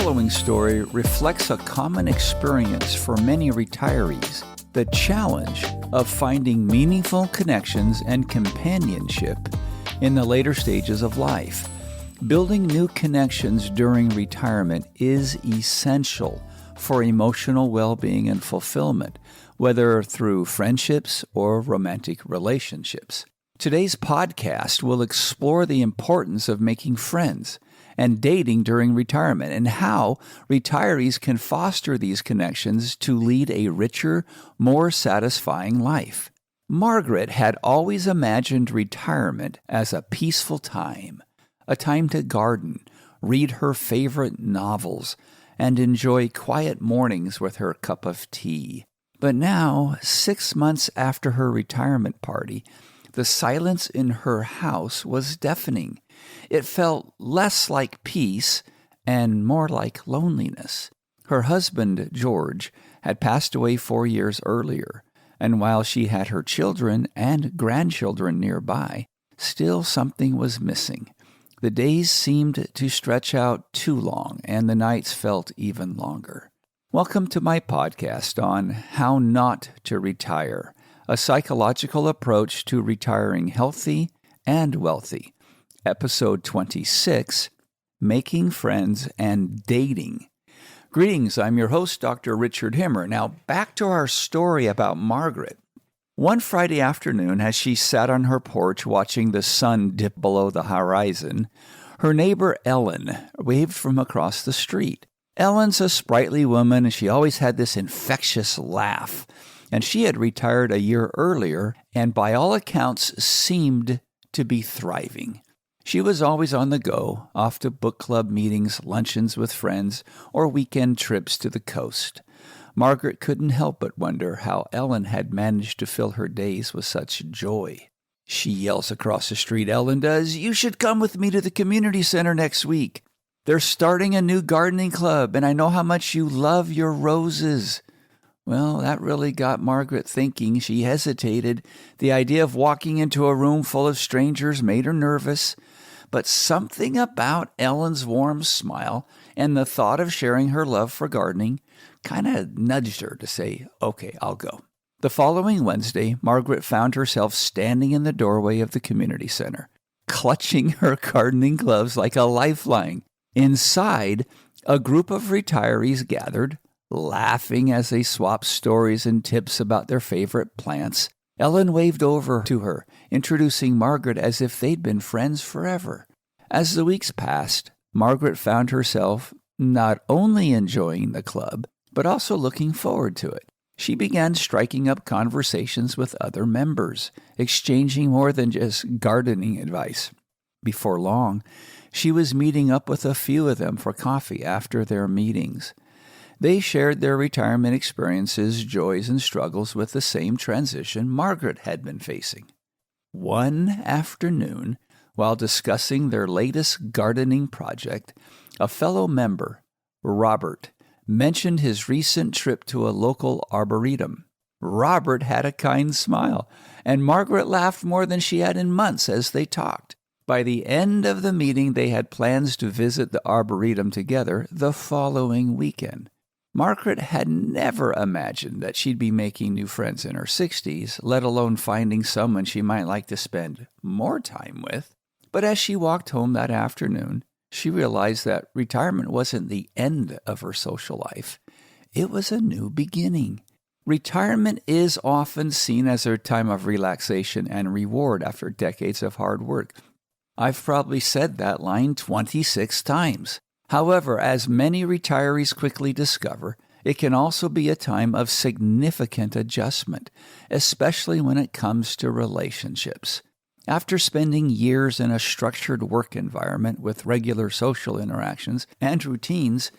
following story reflects a common experience for many retirees: the challenge of finding meaningful connections and companionship in the later stages of life. Building new connections during retirement is essential for emotional well-being and fulfillment, whether through friendships or romantic relationships. Today's podcast will explore the importance of making friends and dating during retirement, and how retirees can foster these connections to lead a richer, more satisfying life. Margaret had always imagined retirement as a peaceful time, a time to garden, read her favorite novels, and enjoy quiet mornings with her cup of tea. But now, 6 months after her retirement party, the silence in her house was deafening. It felt less like peace and more like loneliness. Her husband, George, had passed away 4 years earlier, and while she had her children and grandchildren nearby, still something was missing. The days seemed to stretch out too long, and the nights felt even longer. Welcome to my podcast on How Not to Retire, a psychological approach to retiring healthy and wealthy. Episode 26, Making Friends and Dating. Greetings, I'm your host, Dr. Richard Himmer. Now, back to our story about Margaret. One Friday afternoon, as she sat on her porch watching the sun dip below the horizon, her neighbor Ellen waved from across the street. Ellen's a sprightly woman, and she always had this infectious laugh. And she had retired a year earlier, and by all accounts seemed to be thriving. She was always on the go, off to book club meetings, luncheons with friends, or weekend trips to the coast. Margaret couldn't help but wonder how Ellen had managed to fill her days with such joy. She yells across the street, Ellen does, "You should come with me to the community center next week. They're starting a new gardening club, and I know how much you love your roses." Well, that really got Margaret thinking. She hesitated. The idea of walking into a room full of strangers made her nervous. But something about Ellen's warm smile and the thought of sharing her love for gardening kind of nudged her to say, "Okay, I'll go." The following Wednesday, Margaret found herself standing in the doorway of the community center, clutching her gardening gloves like a lifeline. Inside, a group of retirees gathered, laughing as they swapped stories and tips about their favorite plants. Ellen waved over to her, introducing Margaret as if they'd been friends forever. As the weeks passed, Margaret found herself not only enjoying the club, but also looking forward to it. She began striking up conversations with other members, exchanging more than just gardening advice. Before long, she was meeting up with a few of them for coffee after their meetings. They shared their retirement experiences, joys, and struggles with the same transition Margaret had been facing. One afternoon, while discussing their latest gardening project, a fellow member, Robert, mentioned his recent trip to a local arboretum. Robert had a kind smile, and Margaret laughed more than she had in months as they talked. By the end of the meeting, they had plans to visit the arboretum together the following weekend. Margaret had never imagined that she'd be making new friends in her 60s, let alone finding someone she might like to spend more time with. But as she walked home that afternoon, she realized that retirement wasn't the end of her social life. It was a new beginning. Retirement is often seen as a time of relaxation and reward after decades of hard work. I've probably said that line 26 times. However, as many retirees quickly discover, it can also be a time of significant adjustment, especially when it comes to relationships. After spending years in a structured work environment with regular social interactions and routines,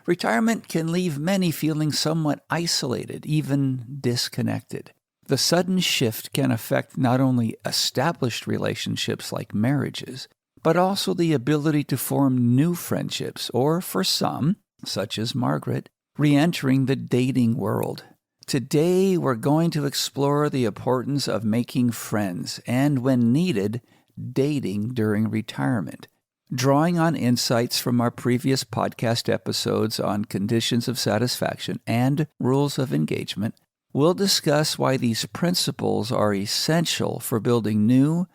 retirement can leave many feeling somewhat isolated, even disconnected. The sudden shift can affect not only established relationships like marriages, but also the ability to form new friendships, or for some, such as Margaret, re-entering the dating world. Today, we're going to explore the importance of making friends and, when needed, dating during retirement. Drawing on insights from our previous podcast episodes on conditions of satisfaction and rules of engagement, we'll discuss why these principles are essential for building new,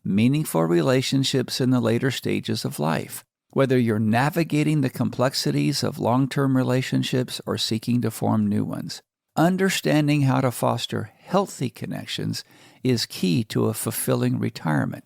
meaningful relationships in the later stages of life. Whether you're navigating the complexities of long-term relationships or seeking to form new ones, understanding how to foster healthy connections is key to a fulfilling retirement.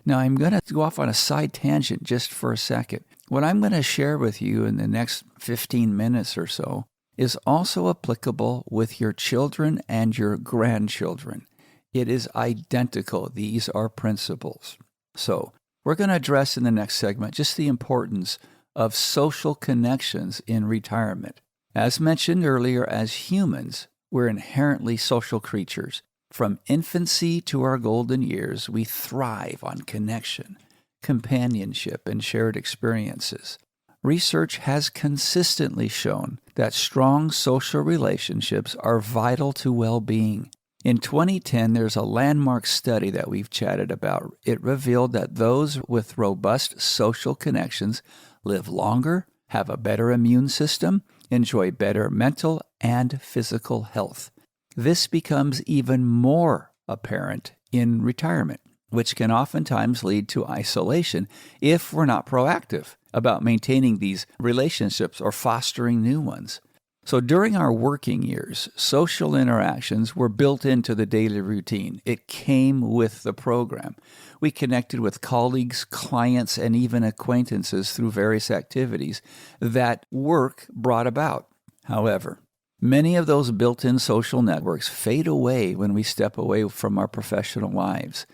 Now, I'm going to go off on a side tangent just for a second. What I'm going to share with you in the next 15 minutes or so is also applicable with your children and your grandchildren. It is identical. These are principles. So, we're going to address in the next segment just the importance of social connections in retirement. As mentioned earlier, as humans, we're inherently social creatures. From infancy to our golden years, we thrive on connection, companionship, and shared experiences. Research has consistently shown that strong social relationships are vital to well-being. In 2010, there's a landmark study that we've chatted about. It revealed that those with robust social connections live longer, have a better immune system, enjoy better mental and physical health. This becomes even more apparent in retirement, which can oftentimes lead to isolation if we're not proactive about maintaining these relationships or fostering new ones. So during our working years, social interactions were built into the daily routine. It came with the program. We connected with colleagues, clients, and even acquaintances through various activities that work brought about. However, many of those built-in social networks fade away when we step away from our professional lives.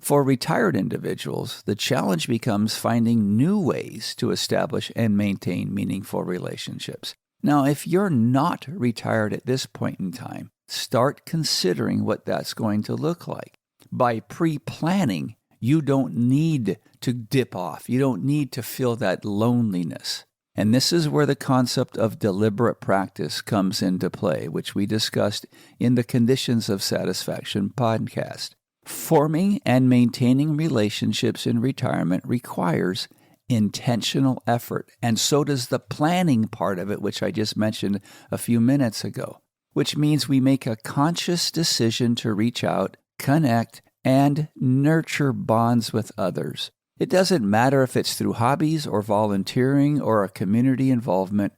For retired individuals, the challenge becomes finding new ways to establish and maintain meaningful relationships. Now, if you're not retired at this point in time, start considering what that's going to look like. By pre-planning, you don't need to dip off. You don't need to feel that loneliness. And this is where the concept of deliberate practice comes into play, which we discussed in the Conditions of Satisfaction podcast. Forming and maintaining relationships in retirement requires intentional effort, and so does the planning part of it, which I just mentioned a few minutes ago, which means we make a conscious decision to reach out, connect, and nurture bonds with others. It doesn't matter if it's through hobbies or volunteering or a community involvement.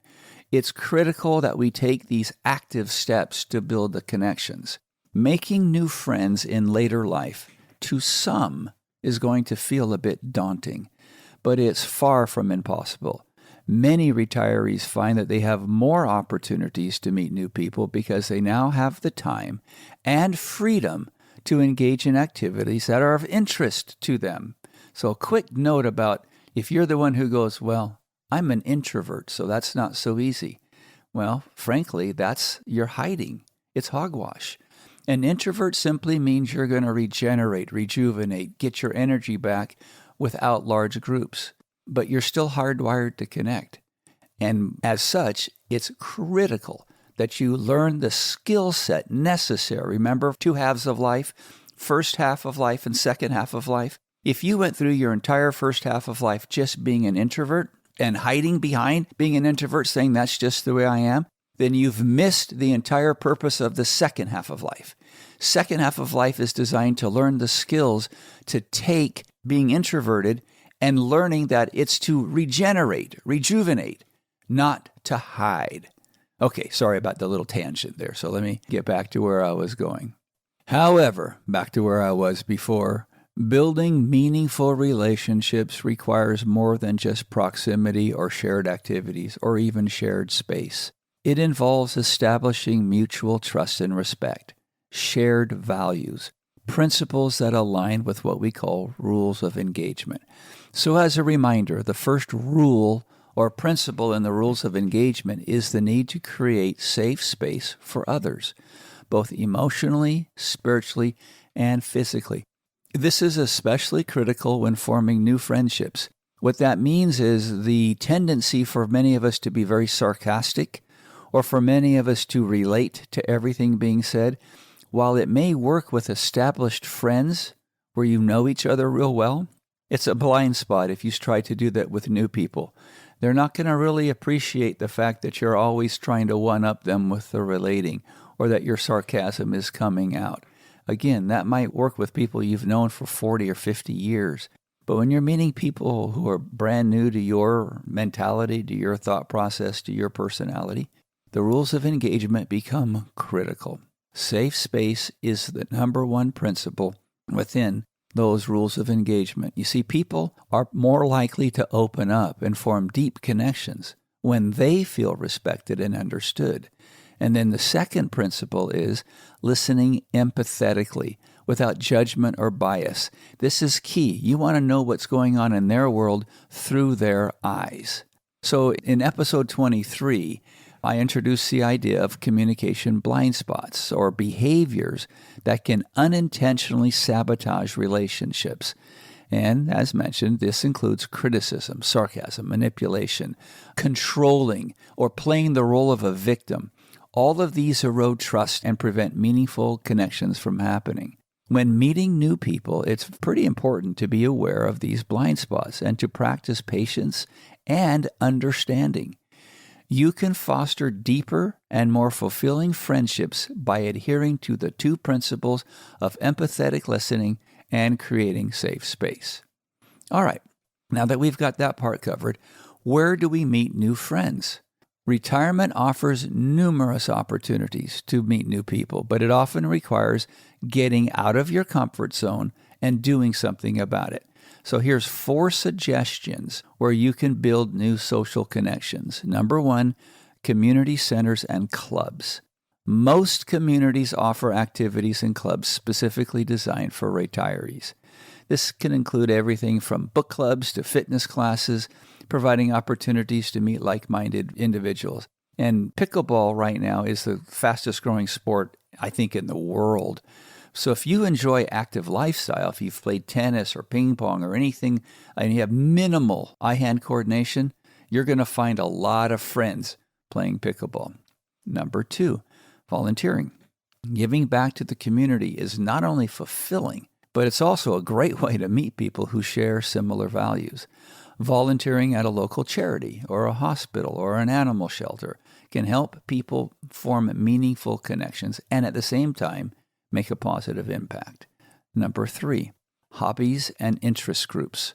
It's critical that we take these active steps to build the connections. Making new friends in later life, to some, is going to feel a bit daunting, but it's far from impossible. Many retirees find that they have more opportunities to meet new people because they now have the time and freedom to engage in activities that are of interest to them. So a quick note about if you're the one who goes, well, I'm an introvert, so that's not so easy. Well, frankly, you're hiding. It's hogwash. An introvert simply means you're going to rejuvenate, get your energy back without large groups, but you're still hardwired to connect. And as such, it's critical that you learn the skill set necessary. Remember, 2 halves of life, first half of life and second half of life. If you went through your entire first half of life just being an introvert and hiding behind being an introvert, saying that's just the way I am, then you've missed the entire purpose of the second half of life. Second half of life is designed to learn the skills to take being introverted and learning that it's to rejuvenate, not to hide. Okay, sorry about the little tangent there. So let me get back to where I was going. However, back to where I was before, building meaningful relationships requires more than just proximity or shared activities or even shared space. It involves establishing mutual trust and respect, shared values, principles that align with what we call rules of engagement. So as a reminder, the first rule or principle in the rules of engagement is the need to create safe space for others, both emotionally, spiritually, and physically. This is especially critical when forming new friendships. What that means is the tendency for many of us to be very sarcastic, or for many of us to relate to everything being said. While it may work with established friends where you know each other real well, It's a blind spot if you try to do that with new people. They're not going to really appreciate the fact that you're always trying to one-up them with the relating, or that your sarcasm is coming out. Again, that might work with people you've known for 40 or 50 years. But when you're meeting people who are brand new to your mentality, to your thought process, to your personality, the rules of engagement become critical. Safe space is the number one principle within those rules of engagement. You see, people are more likely to open up and form deep connections when they feel respected and understood. And then the second principle is listening empathetically, without judgment or bias. This is key. You want to know what's going on in their world through their eyes. So in episode 23, I introduced the idea of communication blind spots, or behaviors that can unintentionally sabotage relationships. And as mentioned, this includes criticism, sarcasm, manipulation, controlling, or playing the role of a victim. All of these erode trust and prevent meaningful connections from happening. When meeting new people, it's pretty important to be aware of these blind spots and to practice patience and understanding. You can foster deeper and more fulfilling friendships by adhering to the two principles of empathetic listening and creating safe space. All right, now that we've got that part covered, where do we meet new friends? Retirement offers numerous opportunities to meet new people, but it often requires getting out of your comfort zone and doing something about it. So here's 4 suggestions where you can build new social connections. Number 1, community centers and clubs. Most communities offer activities and clubs specifically designed for retirees. This can include everything from book clubs to fitness classes, providing opportunities to meet like-minded individuals. And pickleball right now is the fastest growing sport, I think, in the world. So if you enjoy active lifestyle, if you've played tennis or ping pong or anything, and you have minimal eye-hand coordination, you're going to find a lot of friends playing pickleball. Number 2, volunteering. Giving back to the community is not only fulfilling, but it's also a great way to meet people who share similar values. Volunteering at a local charity or a hospital or an animal shelter can help people form meaningful connections and at the same time make a positive impact. Number 3, hobbies and interest groups.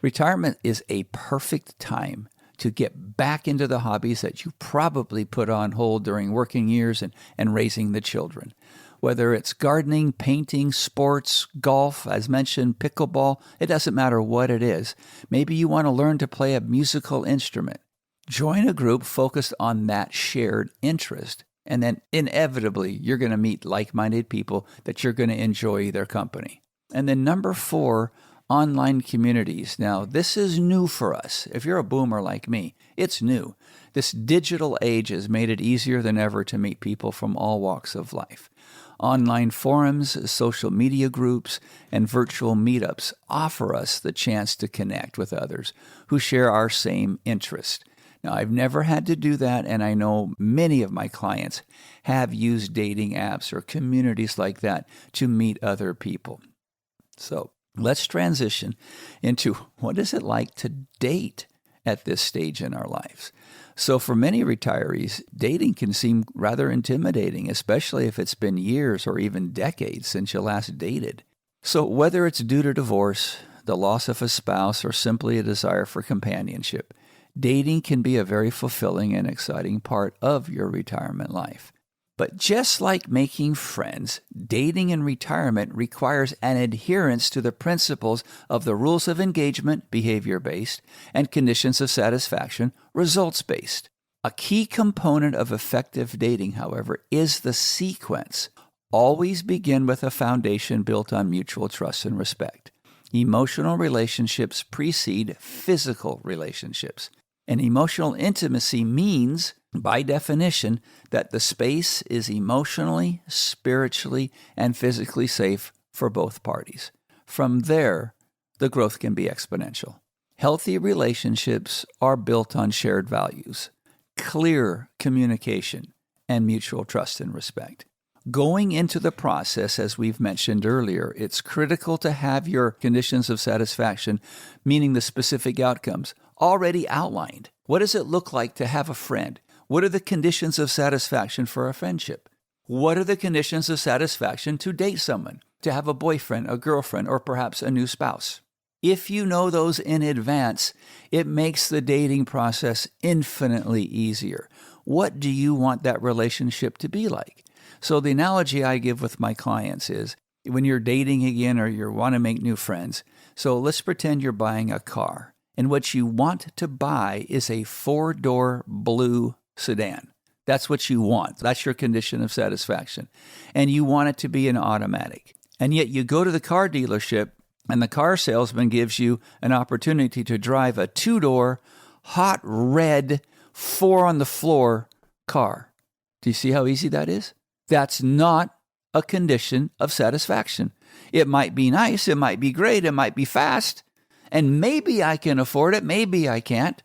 Retirement is a perfect time to get back into the hobbies that you probably put on hold during working years and raising the children. Whether it's gardening, painting, sports, golf, as mentioned, pickleball, it doesn't matter what it is. Maybe you want to learn to play a musical instrument. Join a group focused on that shared interest, and then inevitably you're going to meet like-minded people that you're going to enjoy their company. And then number 4, online communities. Now, this is new for us. If you're a boomer like me, it's new. This digital age has made it easier than ever to meet people from all walks of life. Online forums, social media groups, and virtual meetups offer us the chance to connect with others who share our same interest. Now, I've never had to do that, and I know many of my clients have used dating apps or communities like that to meet other people. So let's transition into what is it like to date at this stage in our lives. So for many retirees, dating can seem rather intimidating, especially if it's been years or even decades since you last dated. So whether it's due to divorce, the loss of a spouse, or simply a desire for companionship, dating can be a very fulfilling and exciting part of your retirement life. But just like making friends, dating in retirement requires an adherence to the principles of the rules of engagement, behavior-based, and conditions of satisfaction, results-based. A key component of effective dating, however, is the sequence. Always begin with a foundation built on mutual trust and respect. Emotional relationships precede physical relationships. And emotional intimacy means, by definition, that the space is emotionally, spiritually, and physically safe for both parties. From there, the growth can be exponential. Healthy relationships are built on shared values, clear communication, and mutual trust and respect. going into the process, as we've mentioned earlier, it's critical to have your conditions of satisfaction, meaning the specific outcomes, already outlined. What does it look like to have a friend? What are the conditions of satisfaction for a friendship? What are the conditions of satisfaction to date someone, to have a boyfriend, a girlfriend, or perhaps a new spouse? If you know those in advance, it makes the dating process infinitely easier. What do you want that relationship to be like? So the analogy I give with my clients is when you're dating again or you want to make new friends, so let's pretend you're buying a car, and what you want to buy is a 4-door blue sedan. That's what you want. That's your condition of satisfaction. And you want it to be an automatic. And yet you go to the car dealership and the car salesman gives you an opportunity to drive a 2-door, hot red, 4-on-the-floor car. Do you see how easy that is? That's not a condition of satisfaction. It might be nice, it might be great, it might be fast, and maybe I can afford it, maybe I can't,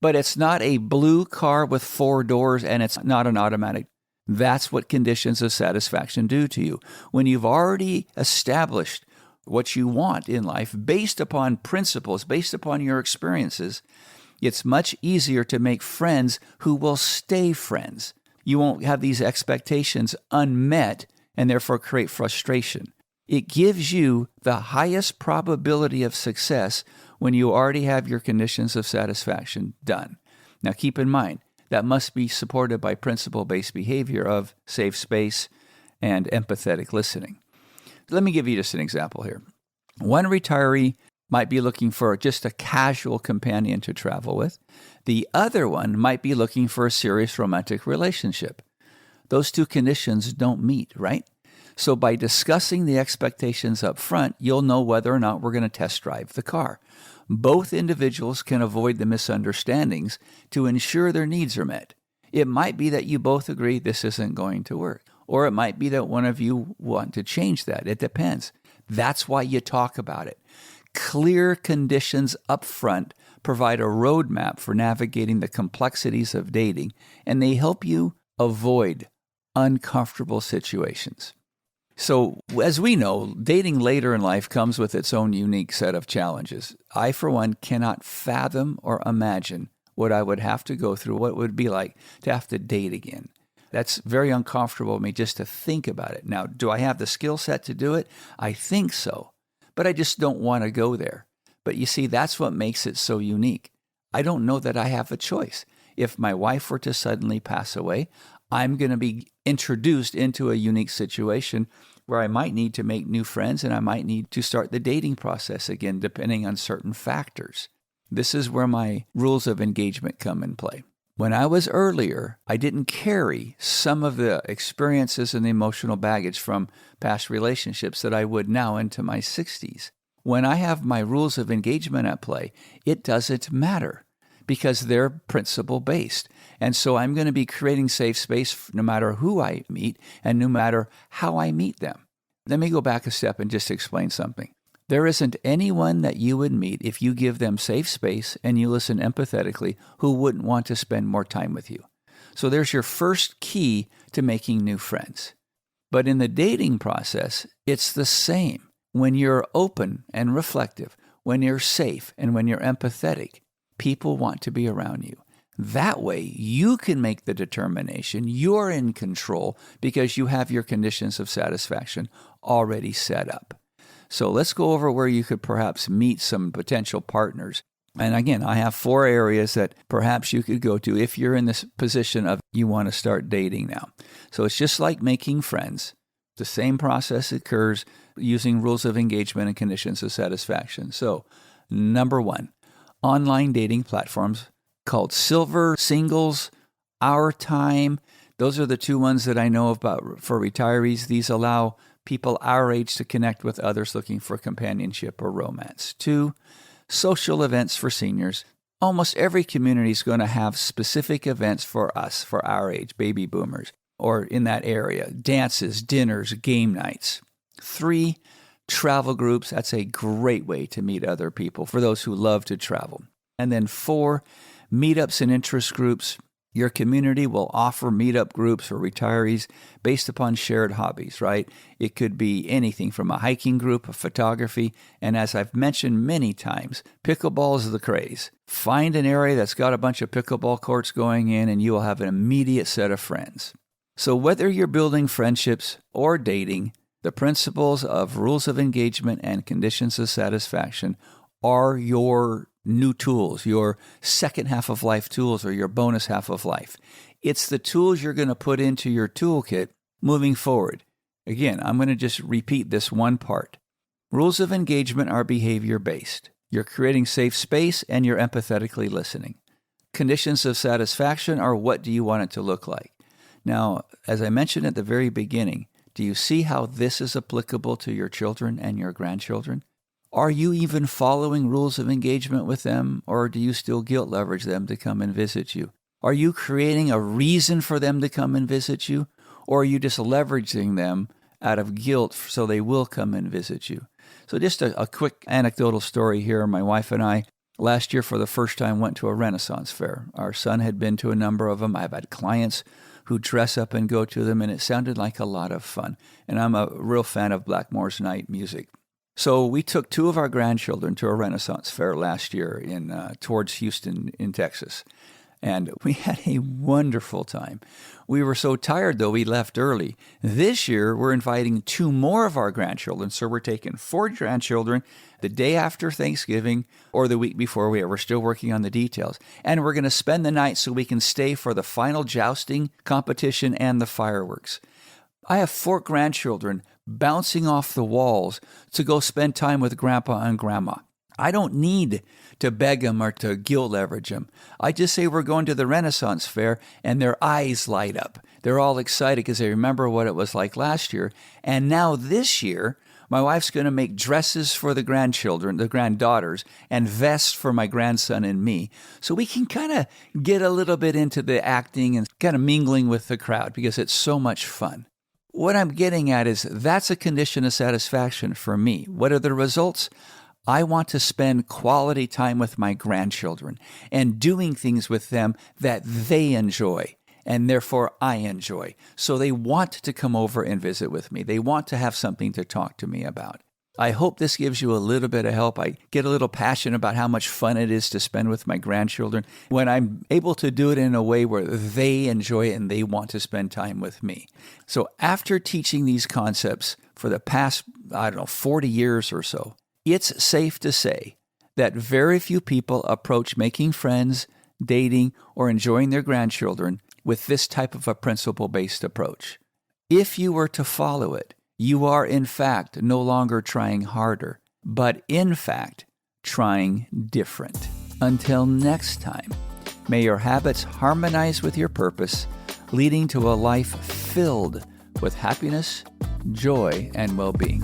but it's not a blue car with 4 doors and it's not an automatic. That's what conditions of satisfaction do to you. When you've already established what you want in life based upon principles, based upon your experiences, it's much easier to make friends who will stay friends. You won't have these expectations unmet and therefore create frustration. It gives you the highest probability of success when you already have your conditions of satisfaction done. Now keep in mind, that must be supported by principle-based behavior of safe space and empathetic listening. Let me give you just an example here. One retiree might be looking for just a casual companion to travel with. The other one might be looking for a serious romantic relationship. Those two conditions don't meet, right? So by discussing the expectations up front, you'll know whether or not we're going to test drive the car. Both individuals can avoid the misunderstandings to ensure their needs are met. It might be that you both agree this isn't going to work, or it might be that one of you want to change that. It depends. That's why you talk about it. Clear conditions up front provide a roadmap for navigating the complexities of dating, and they help you avoid uncomfortable situations. So, as we know, dating later in life comes with its own unique set of challenges. I, for one, cannot fathom or imagine what I would have to go through, what it would be like to have to date again. That's very uncomfortable for me just to think about it. Now, do I have the skill set to do it? I think so, but I just don't want to go there. But you see, that's what makes it so unique. I don't know that I have a choice. If my wife were to suddenly pass away, I'm going to be introduced into a unique situation where I might need to make new friends and I might need to start the dating process again, depending on certain factors. This is where my rules of engagement come in play. When I was earlier, I didn't carry some of the experiences and the emotional baggage from past relationships that I would now into my 60s. When I have my rules of engagement at play, it doesn't matter because they're principle-based. And so I'm going to be creating safe space no matter who I meet and no matter how I meet them. Let me go back a step and just explain something. There isn't anyone that you would meet if you give them safe space and you listen empathetically who wouldn't want to spend more time with you. So there's your first key to making new friends. But in the dating process, it's the same. When you're open and reflective, when you're safe and when you're empathetic, people want to be around you. That way, you can make the determination. You're in control because you have your conditions of satisfaction already set up. So let's go over where you could perhaps meet some potential partners. And again, I have 4 areas that perhaps you could go to if you're in this position of you want to start dating now. So it's just like making friends. The same process occurs using rules of engagement and conditions of satisfaction. So, number 1, online dating platforms called Silver, Singles, Our Time. Those are the 2 ones that I know about for retirees. These allow people our age to connect with others looking for companionship or romance. 2, social events for seniors. Almost every community is going to have specific events for us, for our age, baby boomers, or in that area. Dances, dinners, game nights. 3, travel groups. That's a great way to meet other people for those who love to travel. And then 4, meetups and interest groups. Your community will offer meetup groups or retirees based upon shared hobbies, right? It could be anything from a hiking group, a photography, and as I've mentioned many times, pickleball is the craze. Find an area that's got a bunch of pickleball courts going in and you will have an immediate set of friends. So whether you're building friendships or dating, the principles of rules of engagement and conditions of satisfaction are your new tools, your second half of life tools or your bonus half of life. It's the tools you're going to put into your toolkit moving forward. Again, I'm going to just repeat this one part. Rules of engagement are behavior-based. You're creating safe space and you're empathetically listening. Conditions of satisfaction are what do you want it to look like. Now, as I mentioned at the very beginning, do you see how this is applicable to your children and your grandchildren? Are you even following rules of engagement with them, or do you still guilt leverage them to come and visit you? Are you creating a reason for them to come and visit you, or are you just leveraging them out of guilt so they will come and visit you? So just a quick anecdotal story here. My wife and I, last year for the first time, went to a Renaissance fair. Our son had been to a number of them. I've had clients who dress up and go to them, and it sounded like a lot of fun. And I'm a real fan of Blackmore's Night music. So we took 2 of our grandchildren to a Renaissance fair last year towards Houston in Texas. And we had a wonderful time. We were so tired, though, we left early. This year, we're inviting 2 more of our grandchildren. So we're taking 4 grandchildren the day after Thanksgiving or the week before. We're still working on the details. And we're going to spend the night so we can stay for the final jousting competition and the fireworks. I have 4 grandchildren bouncing off the walls to go spend time with Grandpa and Grandma. I don't need to beg them or to guilt leverage them. I just say we're going to the Renaissance fair and their eyes light up. They're all excited because they remember what it was like last year. And now this year, my wife's going to make dresses for the grandchildren, the granddaughters, and vests for my grandson and me. So we can kind of get a little bit into the acting and kind of mingling with the crowd because it's so much fun. What I'm getting at is that's a condition of satisfaction for me. What are the results? I want to spend quality time with my grandchildren and doing things with them that they enjoy and therefore I enjoy. So they want to come over and visit with me. They want to have something to talk to me about. I hope this gives you a little bit of help. I get a little passionate about how much fun it is to spend with my grandchildren when I'm able to do it in a way where they enjoy it and they want to spend time with me. So after teaching these concepts for the past, 40 years or so, it's safe to say that very few people approach making friends, dating, or enjoying their grandchildren with this type of a principle-based approach. If you were to follow it, you are, in fact, no longer trying harder, but in fact, trying different. Until next time, may your habits harmonize with your purpose, leading to a life filled with happiness, joy, and well-being.